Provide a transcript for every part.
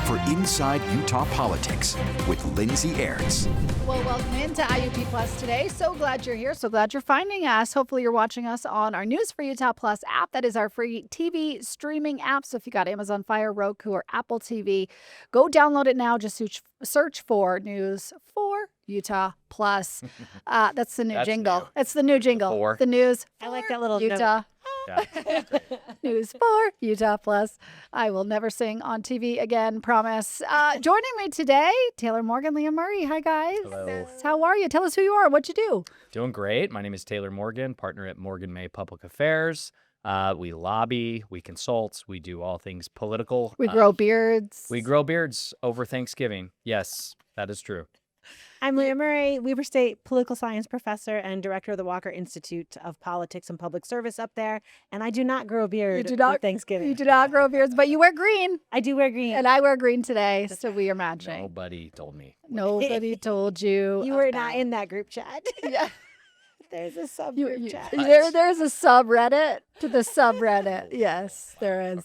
for Inside Utah Politics with Lindsay Aerts. Well, welcome into IUP Plus today. So glad you're here. So glad you're finding us. Hopefully you're watching us on our News for Utah Plus app. That is our free TV streaming app. So if you got Amazon Fire, Roku, or Apple TV, go download it now. Just search for News for Utah Plus. That's the new jingle. New. It's the new jingle. The News I like that little Utah. note. Yeah. News for Utah Plus. I will never sing on TV again, promise. Joining me today, Taylor Morgan, Leah Murray. Hi, guys. Hello. How are you? Tell us who you are and what you do. Doing great. My name is Taylor Morgan, partner at Morgan May Public Affairs. We lobby, we consult, we do all things political. We grow beards. We grow beards over Thanksgiving. Yes, that is true. I'm Leah Murray, Weber State political science professor and director of the Walker Institute of Politics and Public Service up there. And I do not grow a beard for Thanksgiving. You do not grow beards, but you wear green. I do wear green. And I wear green today, so we are matching. Nobody told me. Nobody told you. You were not in that group chat. Yeah. There's a subgroup chat. There's a subreddit to the subreddit. Yes, there is.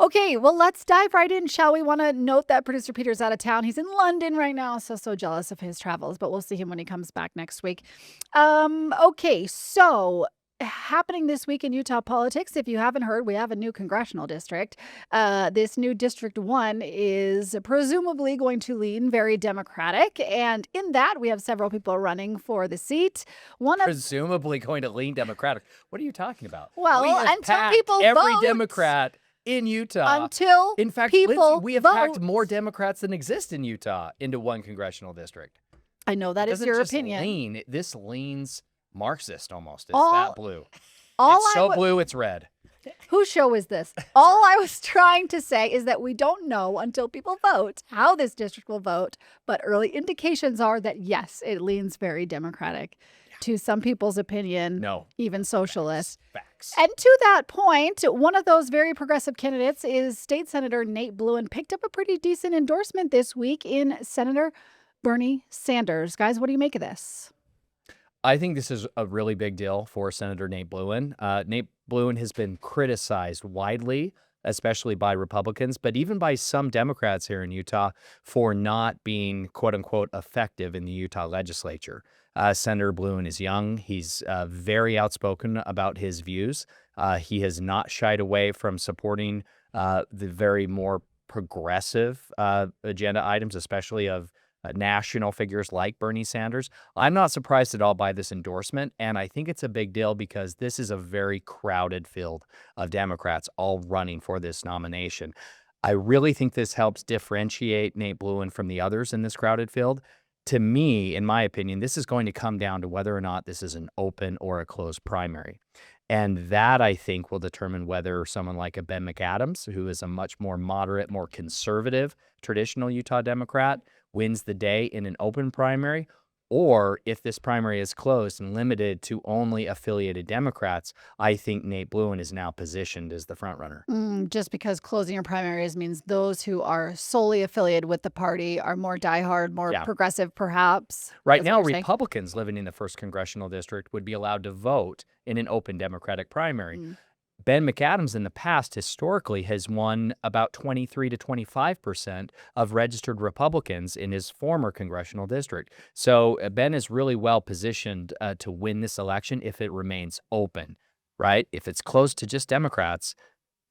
Okay, well, let's dive right in, shall we? Want to note that producer Peter's out of town. He's in London right now, so jealous of his travels, but we'll see him when he comes back next week. Okay, so happening this week in Utah politics, if you haven't heard, we have a new congressional district. This new District 1 is presumably going to lean very Democratic, and in that, we have several people running for the seat. Presumably going to lean Democratic. What are you talking about? Well, until people every vote. Democrat in Utah. In fact, Lindsay, people we have vote. packed more Democrats than exist in Utah into one congressional district. I know that is your opinion. This leans Marxist almost. It's All- that blue. all It's I so w- blue, it's red. Whose show is this? All I was trying to say is that we don't know until people vote how this district will vote, but early indications are that, yes, it leans very Democratic. To some people's opinion, No. even socialist. Facts. And to that point, one of those very progressive candidates is State Senator Nate Blouin. Picked up a pretty decent endorsement this week in Senator Bernie Sanders. Guys, what do you make of this? I think this is a really big deal for Senator Nate Blouin. Nate Blouin has been criticized widely, especially by Republicans, but even by some Democrats here in Utah for not being, quote unquote, effective in the Utah legislature. Senator Blouin is young. He's very outspoken about his views. He has not shied away from supporting the very more progressive agenda items, especially of national figures like Bernie Sanders. I'm not surprised at all by this endorsement, and I think it's a big deal because this is a very crowded field of Democrats all running for this nomination. I really think this helps differentiate Nate Blouin from the others in this crowded field. To me, in my opinion, this is going to come down to whether or not this is an open or a closed primary. And that, I think, will determine whether someone like a Ben McAdams, who is a much more moderate, more conservative, traditional Utah Democrat, wins the day in an open primary, or if this primary is closed and limited to only affiliated Democrats, I think Nate Blouin is now positioned as the frontrunner. Just because closing your primaries means those who are solely affiliated with the party are more diehard, more progressive, perhaps. Right now, Republicans living in the 1st Congressional District would be allowed to vote in an open Democratic primary. Ben McAdams in the past historically has won about 23 to 25% of registered Republicans in his former congressional district. So Ben is really well positioned to win this election if it remains open, right? If it's closed to just Democrats,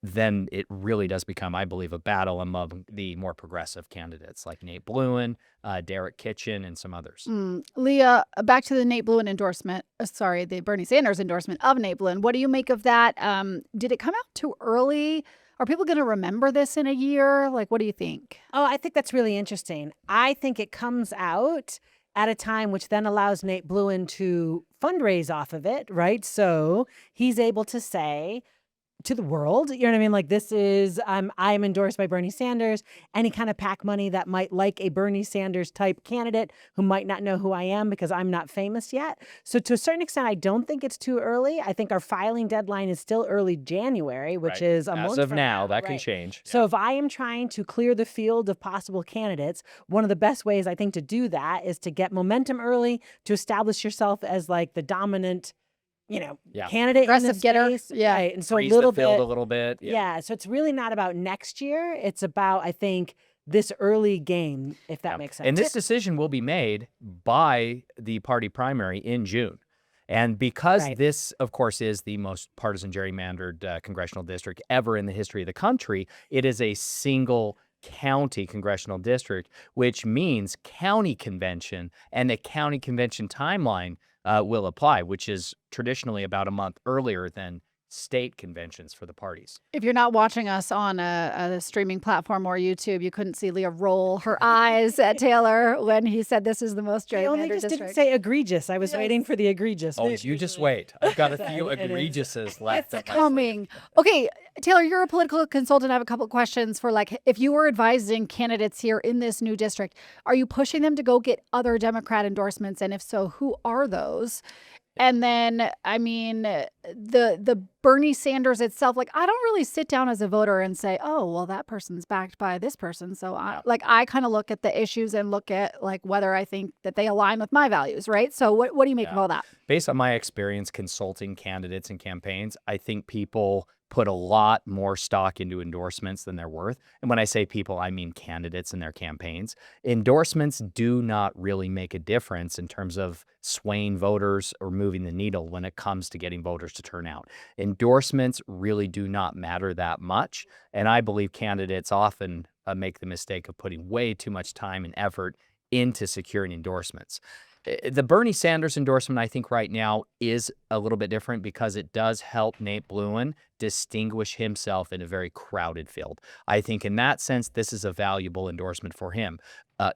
then it really does become, I believe, a battle among the more progressive candidates like Nate Blouin, Derek Kitchen, and some others. Leah, back to the Nate Blouin endorsement. The Bernie Sanders endorsement of Nate Blouin. What do you make of that? Did it come out too early? Are people going to remember this in a year? Like, what do you think? Oh, I think that's really interesting. I think it comes out at a time which then allows Nate Blouin to fundraise off of it, right? So he's able to say to the world, you know what I mean? Like, this is, I'm endorsed by Bernie Sanders. Any kind of PAC money that might like a Bernie Sanders type candidate who might not know who I am because I'm not famous yet. So to a certain extent, I don't think it's too early. I think our filing deadline is still early January, which is a month as of from now. That can change. So if I am trying to clear the field of possible candidates, one of the best ways I think to do that is to get momentum early, to establish yourself as like the dominant candidate, aggressive getter, right? And so Freeze the field a little bit. Yeah. So it's really not about next year. It's about, I think, this early game, if that makes sense. And this decision will be made by the party primary in June. And because this, of course, is the most partisan gerrymandered congressional district ever in the history of the country, it is a single county congressional district, which means county convention and the county convention timeline will apply, which is traditionally about a month earlier than state conventions for the parties. If you're not watching us on a streaming platform or YouTube, you couldn't see Leah roll her eyes at Taylor when he said this is the most gerrymandered I only just district. didn't say egregious. I was waiting for the egregious. Oh, you just wait. I've got a few egregiouses left. It's coming. Okay, Taylor, you're a political consultant. I have a couple of questions for, like, if you were advising candidates here in this new district, are you pushing them to go get other Democrat endorsements? And if so, who are those? And then, I mean, the Bernie Sanders itself, like, I don't really sit down as a voter and say, oh, well, that person's backed by this person. So I kind of look at the issues and look at, like, whether I think that they align with my values, right? So what do you make of all that? Based on my experience consulting candidates and campaigns, I think people put a lot more stock into endorsements than they're worth. And when I say people, I mean candidates and their campaigns. Endorsements do not really make a difference in terms of swaying voters or moving the needle when it comes to getting voters to turn out. Endorsements really do not matter that much. And I believe candidates often make the mistake of putting way too much time and effort into securing endorsements. The Bernie Sanders endorsement, I think right now is a little bit different because it does help Nate Blouin distinguish himself in a very crowded field. I think in that sense, this is a valuable endorsement for him.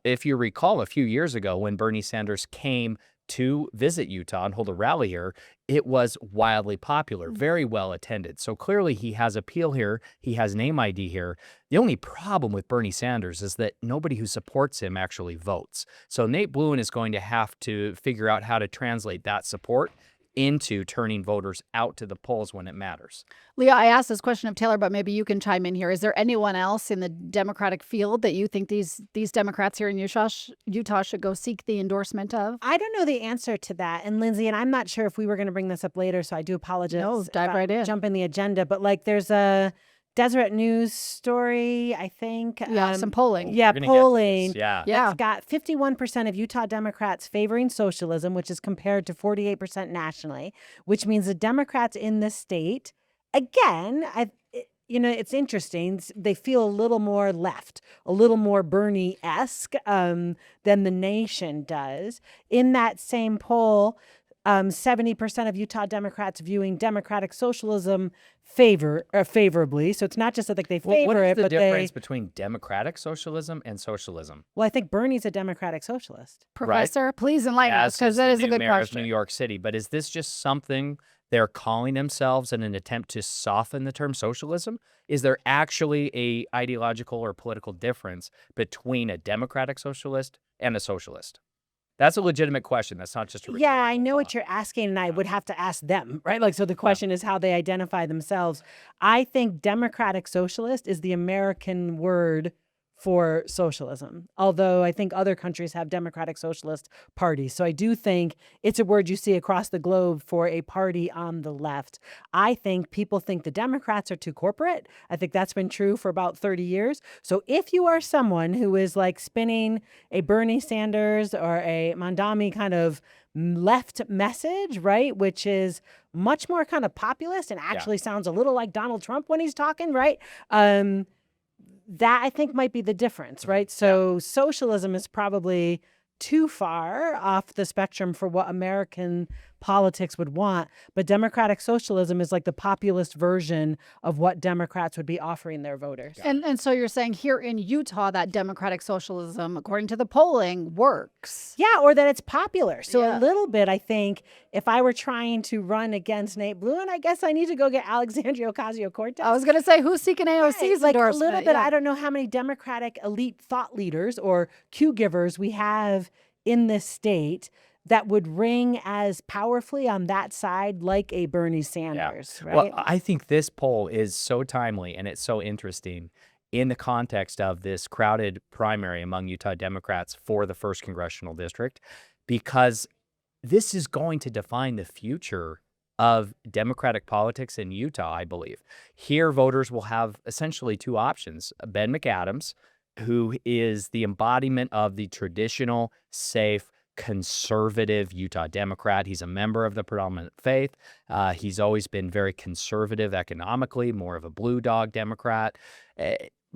If you recall a few years ago when Bernie Sanders came to visit Utah and hold a rally here, it was wildly popular, very well attended. So clearly he has appeal here. He has name ID here. The only problem with Bernie Sanders is that nobody who supports him actually votes. So Nate Blouin is going to have to figure out how to translate that support into turning voters out to the polls when it matters. Leah, I asked this question of Taylor, but maybe you can chime in here. Is there anyone else in the Democratic field that you think these Democrats here in Utah should go seek the endorsement of? I don't know the answer to that. And Lindsay, and I'm not sure if we were going to bring this up later, so I do apologize. No, dive right in. Jump in the agenda. But like there's a Deseret News story, I think. Yeah, some polling. Yeah, polling. Yeah. It's got 51% of Utah Democrats favoring socialism, which is compared to 48% nationally, which means the Democrats in this state, again, it's interesting. They feel a little more left, a little more Bernie-esque than the nation does. In that same poll, 70% of Utah Democrats viewing democratic socialism favorably. So it's not just that they favor what is it, the but difference between democratic socialism and socialism? Well, I think Bernie's a democratic socialist. Professor, please enlighten us, because that is a good mayor question. Of New York City. But is this just something they're calling themselves in an attempt to soften the term socialism? Is there actually a ideological or political difference between a democratic socialist and a socialist? That's a legitimate question. That's not just a Yeah, I know what you're asking, and I would have to ask them, right? Like, so the question is how they identify themselves. I think democratic socialist is the American word for socialism, although I think other countries have democratic socialist parties. So I do think it's a word you see across the globe for a party on the left. I think people think the Democrats are too corporate. I think that's been true for about 30 years. So if you are someone who is like spinning a Bernie Sanders or a Mondami kind of left message, right, which is much more kind of populist and actually sounds a little like Donald Trump when he's talking, right? That I think might be the difference, right? So socialism is probably too far off the spectrum for what American politics would want, but democratic socialism is like the populist version of what Democrats would be offering their voters. And so you're saying here in Utah that democratic socialism, according to the polling, works. Yeah, or that it's popular. So a little bit, I think, if I were trying to run against Nate Blouin, I guess I need to go get Alexandria Ocasio-Cortez. I was going to say, who's seeking AOC's like endorsement? A little bit. I don't know how many Democratic elite thought leaders or cue givers we have in this state that would ring as powerfully on that side like a Bernie Sanders, right? Well, I think this poll is so timely and it's so interesting in the context of this crowded primary among Utah Democrats for the 1st Congressional District, because this is going to define the future of Democratic politics in Utah, I believe. Here, voters will have essentially two options. Ben McAdams, who is the embodiment of the traditional, safe, conservative Utah Democrat. He's a member of the predominant faith. He's always been very conservative economically, more of a blue dog Democrat.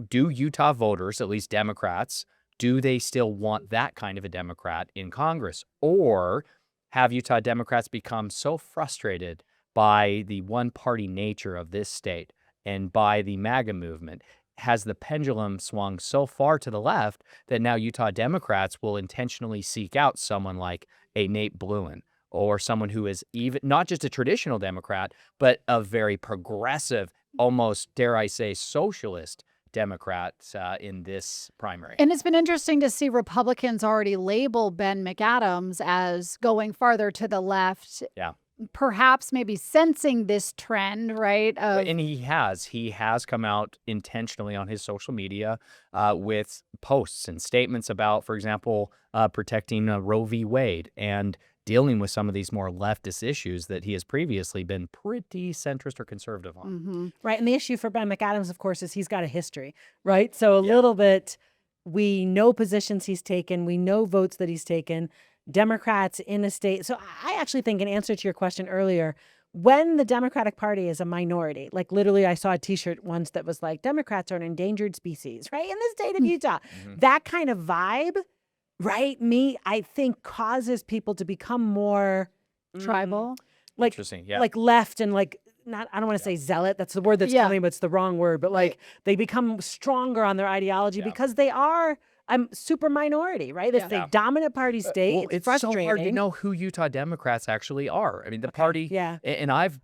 Do Utah voters, at least Democrats, do they still want that kind of a Democrat in Congress? Or have Utah Democrats become so frustrated by the one-party nature of this state and by the MAGA movement? Has the pendulum swung so far to the left that now Utah Democrats will intentionally seek out someone like a Nate Blouin or someone who is even not just a traditional Democrat, but a very progressive, almost, dare I say, socialist Democrat in this primary? And it's been interesting to see Republicans already label Ben McAdams as going farther to the left. Yeah. Perhaps maybe sensing this trend, right? And he has come out intentionally on his social media with posts and statements about, for example, protecting Roe v. Wade and dealing with some of these more leftist issues that he has previously been pretty centrist or conservative on. Right. And the issue for Ben McAdams, of course, is he's got a history, right? So a little bit, we know positions he's taken. We know votes that he's taken. Democrats in a state. So I actually think, in answer to your question earlier, when the Democratic Party is a minority, like literally I saw a t-shirt once that was like, Democrats are an endangered species, right? In the state of Utah, that kind of vibe, right? I think causes people to become more tribal. Like, Interesting. Yeah. like left and like, not, I don't want to say zealot. That's the word that's coming, but it's the wrong word. But like they become stronger on their ideology because they are super minority, right? It's a dominant party state. Well, it's frustrating. so hard to know who Utah Democrats actually are. I mean, the party, and I've,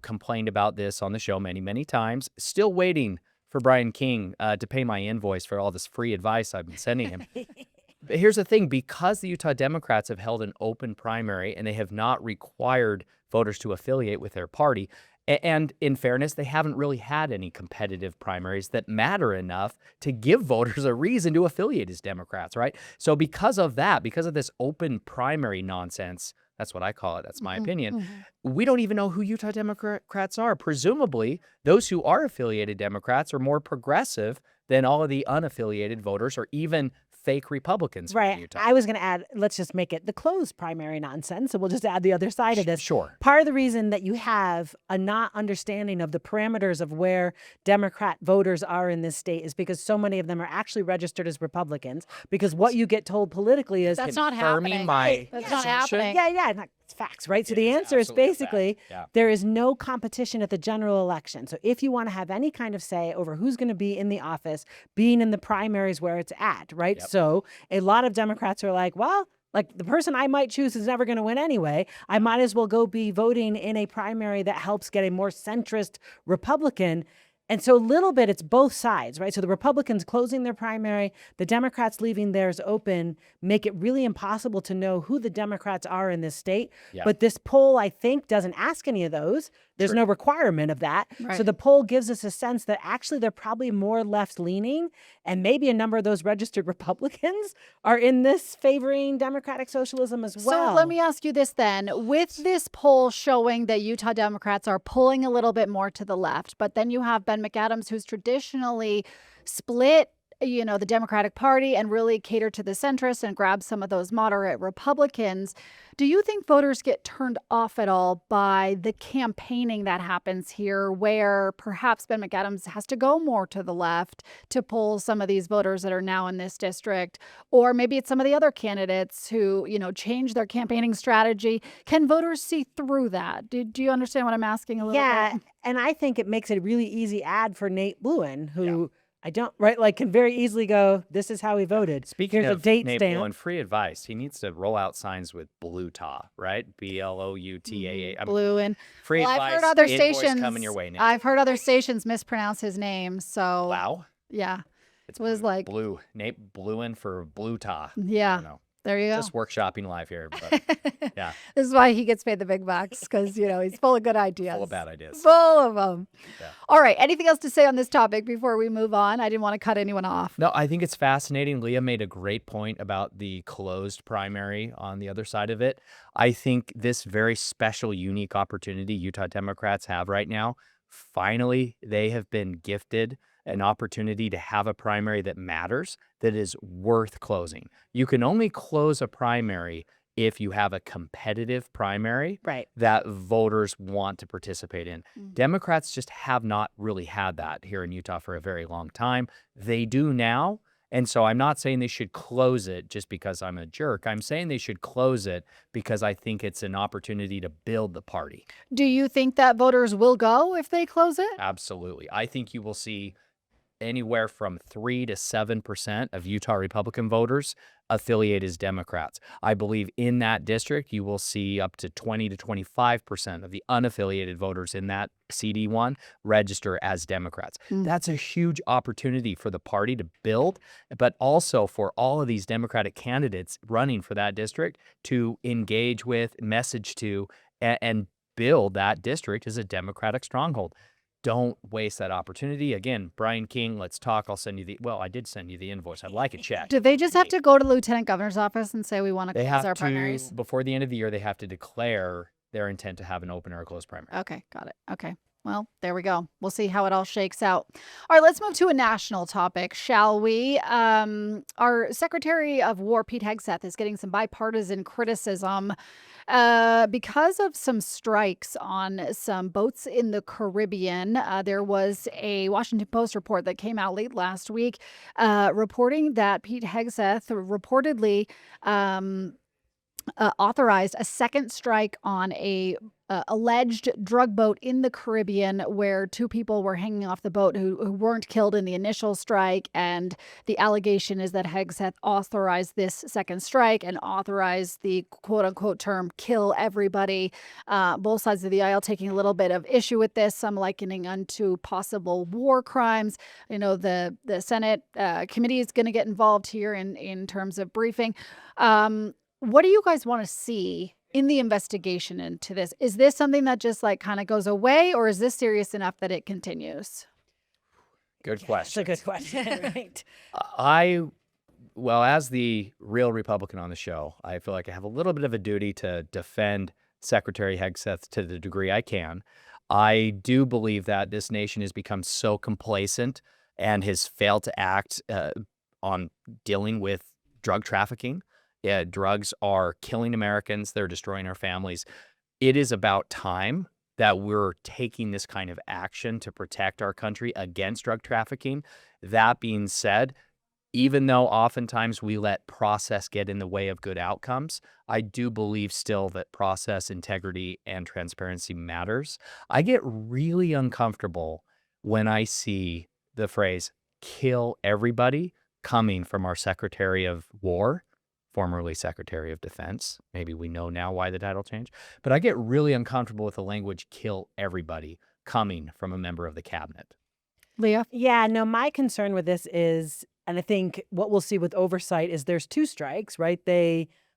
complained about this on the show many, many times, still waiting for Brian King to pay my invoice for all this free advice I've been sending him. But here's the thing, because the Utah Democrats have held an open primary and they have not required voters to affiliate with their party, and in fairness, they haven't really had any competitive primaries that matter enough to give voters a reason to affiliate as Democrats, right? So because of that, because of this open primary nonsense, that's what I call it, that's my opinion, we don't even know who Utah Democrats are. Presumably, those who are affiliated Democrats are more progressive than all of the unaffiliated voters or even fake Republicans from Utah. I was going to add, let's just make it the closed primary nonsense. So we'll just add the other side of this. Sure. Part of the reason that you have a not understanding of the parameters of where Democrat voters are in this state is because so many of them are actually registered as Republicans. Because what you get told politically is that's not happening. That's not happening. Yeah. It's facts, right? So the answer is basically there is no competition at the general election. So if you want to have any kind of say over who's going to be in the office, being in the primaries where it's at, right? Yep. So a lot of Democrats are like, well, like the person I might choose is never going to win anyway. I might as well go be voting in a primary that helps get a more centrist Republican. And so a little bit, it's both sides, right? So the Republicans closing their primary, the Democrats leaving theirs open, make it really impossible to know who the Democrats are in this state. Yeah. But this poll, I think, doesn't ask any of those. There's no requirement of that. Right. So the poll gives us a sense that actually they're probably more left-leaning, and maybe a number of those registered Republicans are in this favoring democratic socialism as well. So let me ask you this then. With this poll showing that Utah Democrats are pulling a little bit more to the left, but then you have Ben McAdams, who's traditionally split the Democratic Party and really cater to the centrists and grab some of those moderate Republicans. Do you think voters get turned off at all by the campaigning that happens here, where perhaps Ben McAdams has to go more to the left to pull some of these voters that are now in this district? Or maybe it's some of the other candidates who, change their campaigning strategy. Can voters see through that? Do you understand what I'm asking a little bit? Yeah, and I think it makes it a really easy ad for Nate Blouin, who I don't, right, like can very easily go, this is how he voted. Speaking Here's of a date Nate stamp. Blouin, free advice. He needs to roll out signs with Blouta, right? BLOUTAA. Blouin. Free Well, advice. I've heard other invoice stations. coming your way, Nate. I've heard other stations mispronounce his name. So Wow. yeah, It was like Blue. Nate Blouin for Blouta. yeah. I don't know. There you go. Just workshopping live here. But yeah. This is why he gets paid the big bucks, because he's full of good ideas. Full of bad ideas. Full of them. Yeah. All right. Anything else to say on this topic before we move on? I didn't want to cut anyone off. No, I think it's fascinating. Leah made a great point about the closed primary on the other side of it. I think this very special, unique opportunity Utah Democrats have right now, finally, they have been gifted an opportunity to have a primary that matters, that is worth closing. You can only close a primary if you have a competitive primary that voters want to participate in. Democrats just have not really had that here in Utah for a very long time. They do now. And so I'm not saying they should close it just because I'm a jerk. I'm saying they should close it because I think it's an opportunity to build the party. Do you think that voters will go if they close it? Absolutely. I think you will see anywhere from 3 to 7% of Utah Republican voters affiliate as Democrats. I believe in that district, you will see up to 20 to 25% of the unaffiliated voters in that CD1 register as Democrats. That's a huge opportunity for the party to build, but also for all of these Democratic candidates running for that district to engage with, message to, and build that district as a Democratic stronghold. Don't waste that opportunity. Again, Brian King, let's talk. I'll send you I did send you the invoice. I'd like a check. Do they just have to go to the lieutenant governor's office and say we want to close our primaries? Before the end of the year, they have to declare their intent to have an open or a closed primary. Okay, got it. Okay. Well, there we go. We'll see how it all shakes out. All right, let's move to a national topic, shall we? Our Secretary of War, Pete Hegseth, is getting some bipartisan criticism because of some strikes on some boats in the Caribbean. There was a Washington Post report that came out late last week reporting that Pete Hegseth reportedly authorized a second strike on a alleged drug boat in the Caribbean where 2 people were hanging off the boat who weren't killed in the initial strike. And the allegation is that Hegseth authorized this second strike and authorized the quote unquote term kill everybody. Both sides of the aisle taking a little bit of issue with this, some likening unto possible war crimes. You know, the Senate committee is going to get involved here in terms of briefing. What do you guys want to see in the investigation into this? Is this something that just like kind of goes away, or is this serious enough that it continues? Good question. That's a good question, right? Well, as the real Republican on the show, I feel like I have a little bit of a duty to defend Secretary Hegseth to the degree I can. I do believe that this nation has become so complacent and has failed to act on dealing with drug trafficking. Yeah, drugs are killing Americans. They're destroying our families. It is about time that we're taking this kind of action to protect our country against drug trafficking. That being said, even though oftentimes we let process get in the way of good outcomes, I do believe still that process, integrity, and transparency matters. I get really uncomfortable when I see the phrase kill everybody coming from our Secretary of War, formerly Secretary of Defense. Maybe we know now why the title changed. But I get really uncomfortable with the language kill everybody coming from a member of the cabinet. Leah? Yeah, no, my concern with this is, and I think what we'll see with oversight is there's 2 strikes, right?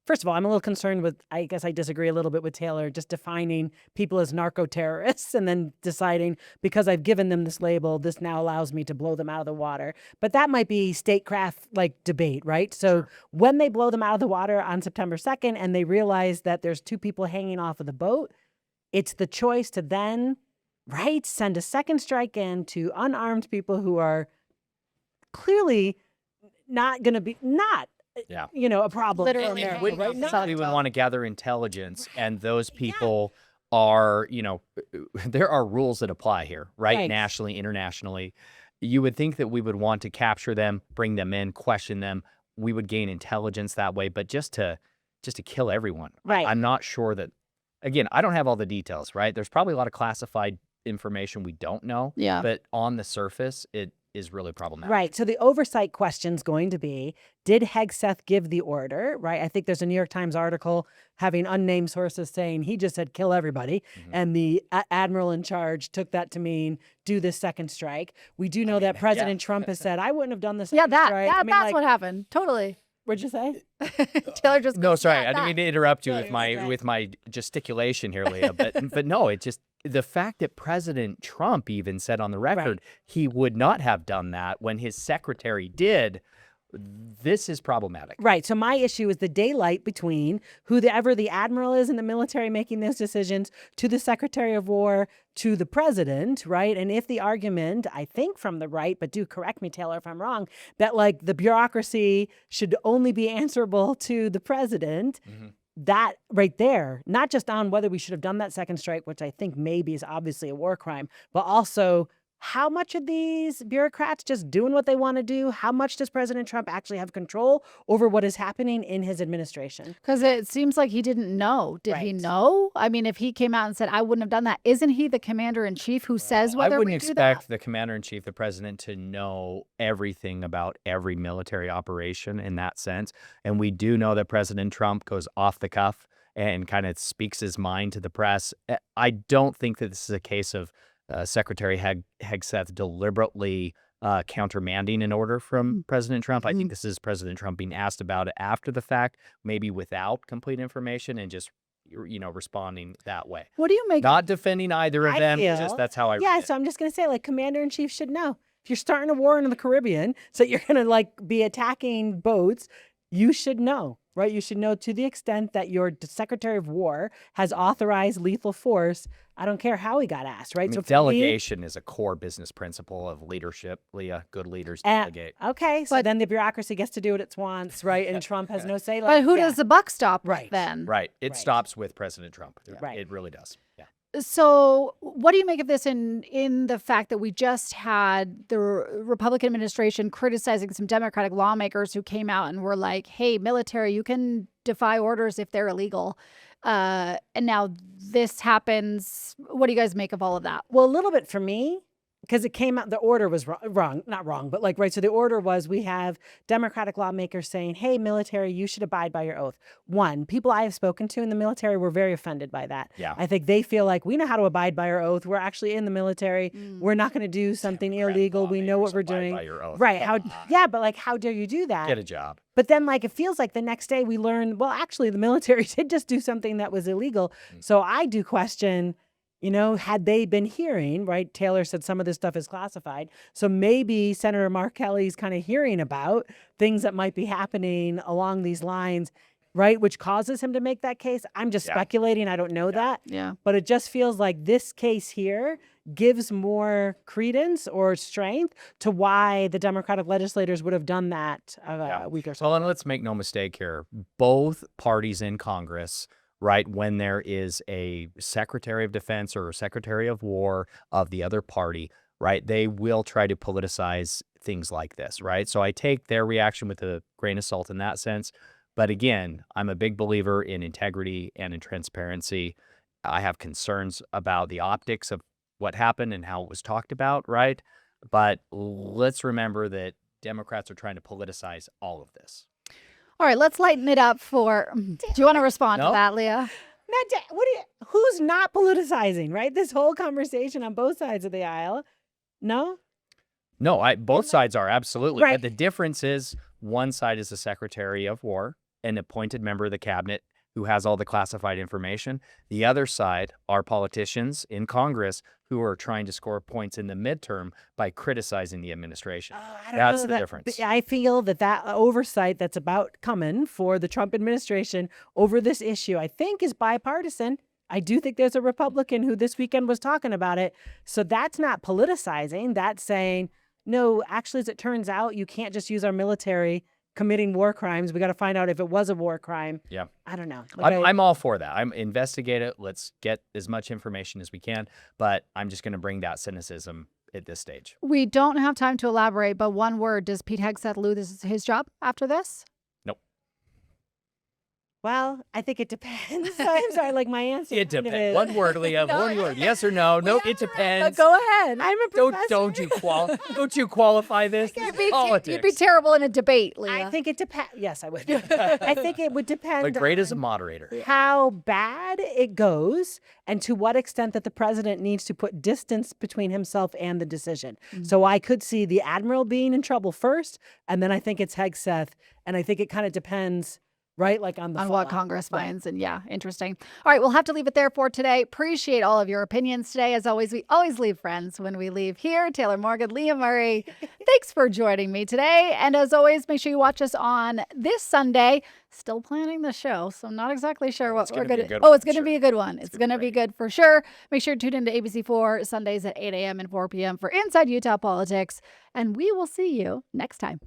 First of all, I'm a little concerned with, I guess I disagree a little bit with Taylor, just defining people as narco-terrorists and then deciding because I've given them this label, this now allows me to blow them out of the water. But that might be statecraft like debate, right? So when they blow them out of the water on September 2nd and they realize that there's 2 people hanging off of the boat, it's the choice to then, right, send a second strike in to unarmed people who are clearly not going to be, a problem. Literally. We would want to gather intelligence, and those people are, there are rules that apply here, right? Nationally, internationally. You would think that we would want to capture them, bring them in, question them. We would gain intelligence that way, but just to kill everyone. Right. I'm not sure that, again, I don't have all the details, right? There's probably a lot of classified information we don't know. Yeah. But on the surface, it is really problematic. Right. So the oversight question's going to be, did Hegseth give the order, right? I think there's a New York Times article having unnamed sources saying he just said kill everybody. And the admiral in charge took that to mean do this second strike. We do know that President Trump has said, I wouldn't have done this second strike. That's what happened. Totally. What'd you say? Taylor just No, sorry. I didn't mean to interrupt you with my gesticulation here, Leah. But no, it just, the fact that President Trump even said on the record he would not have done that when his secretary did, This is problematic. Right. So my issue is the daylight between whoever the admiral is in the military making those decisions to the Secretary of War to the president, right? And if the argument, I think from the right, but do correct me, Taylor, if I'm wrong, that like the bureaucracy should only be answerable to the president, that right there, not just on whether we should have done that second strike, which I think maybe is obviously a war crime, but also how much of these bureaucrats just doing what they want to do? How much does President Trump actually have control over what is happening in his administration? Because it seems like he didn't know. Did he know? I mean, if he came out and said, I wouldn't have done that, isn't he the commander-in-chief who says whether I wouldn't we do expect that? the commander-in-chief, the president, to know everything about every military operation in that sense. And we do know that President Trump goes off the cuff and kind of speaks his mind to the press. I don't think that this is a case of Secretary Hegseth deliberately countermanding an order from President Trump. I think this is President Trump being asked about it after the fact, maybe without complete information, and just responding that way. What do you make? Not defending either of them. Just that's how I read it. So I'm just going to say, like, commander-in-chief should know. If you're starting a war in the Caribbean, so you're going to like be attacking boats, you should know, right? You should know to the extent that your Secretary of War has authorized lethal force. I don't care how he got asked, right? I mean, delegation is a core business principle of leadership, Leah. Good leaders delegate. Okay, so then the bureaucracy gets to do what it wants, right? And Trump has no say. But who does the buck stop with then? Right. It stops with President Trump. Right. It really does. Yeah. So what do you make of this in the fact that we just had the Republican administration criticizing some Democratic lawmakers who came out and were like, hey, military, you can defy orders if they're illegal. And now this happens. What do you guys make of all of that? Well, a little bit for me, because it came out, the order was not wrong, but like, right. So the order was, we have Democratic lawmakers saying, hey, military, you should abide by your oath. One, people I have spoken to in the military were very offended by that. Yeah. I think they feel like we know how to abide by our oath. We're actually in the military. We're not going to do something illegal. We know what we're doing. By your oath. Right. But like, how dare you do that? Get a job. But then, like, it feels like the next day we learn, well, actually, the military did just do something that was illegal. So I do question, had they been hearing, right? Taylor said some of this stuff is classified. So maybe Senator Mark Kelly's kind of hearing about things that might be happening along these lines, right? Which causes him to make that case. I'm just speculating. I don't know that. Yeah. But it just feels like this case here gives more credence or strength to why the Democratic legislators would have done that a week or so. Well, and let's make no mistake here. Both parties in Congress, right, when there is a Secretary of Defense or a Secretary of War of the other party, right, they will try to politicize things like this, right? So I take their reaction with a grain of salt in that sense. But again, I'm a big believer in integrity and in transparency. I have concerns about the optics of what happened and how it was talked about, right? But let's remember that Democrats are trying to politicize all of this. All right, let's lighten it up do you want to respond to that, Leah? Who's not politicizing, right? This whole conversation on both sides of the aisle. No? No, both sides are, absolutely. Right. But the difference is one side is the Secretary of War, an appointed member of the cabinet who has all the classified information. The other side are politicians in Congress who are trying to score points in the midterm by criticizing the administration. That's the difference. I feel that oversight that's about coming for the Trump administration over this issue, I think, is bipartisan. I do think there's a Republican who this weekend was talking about it. So that's not politicizing. That's saying, no, actually, as it turns out, you can't just use our military committing war crimes. We got to find out if it was a war crime. Yeah. I don't know. I'm all for that. Investigate it. Let's get as much information as we can. But I'm just going to bring that cynicism at this stage. We don't have time to elaborate, but one word, does Pete Hegseth lose his job after this? Nope. Well, I think it depends. I'm sorry, like my answer. It depends. One word, Leah. One word. Yes or no? No, it depends. Go ahead. I'm a professor. Don't you qualify this? Politics. You'd be terrible in a debate, Leah. I think it depends. Yes, I would. I think it would depend. But great as a moderator. How bad it goes and to what extent that the president needs to put distance between himself and the decision. So I could see the admiral being in trouble first, and then I think it's Hegseth, and I think it kind of depends right? Like on what fallout. Congress finds. And yeah, interesting. All right, we'll have to leave it there for today. Appreciate all of your opinions today. As always, we always leave friends when we leave here. Taylor Morgan, Leah Murray, thanks for joining me today. And as always, make sure you watch us on this Sunday. Still planning the show, so not exactly sure what we're going to. Oh, it's going to be a good one. It's going to be good for sure. Make sure to tune into ABC4 Sundays at 8 a.m. and 4 p.m. for Inside Utah Politics. And we will see you next time.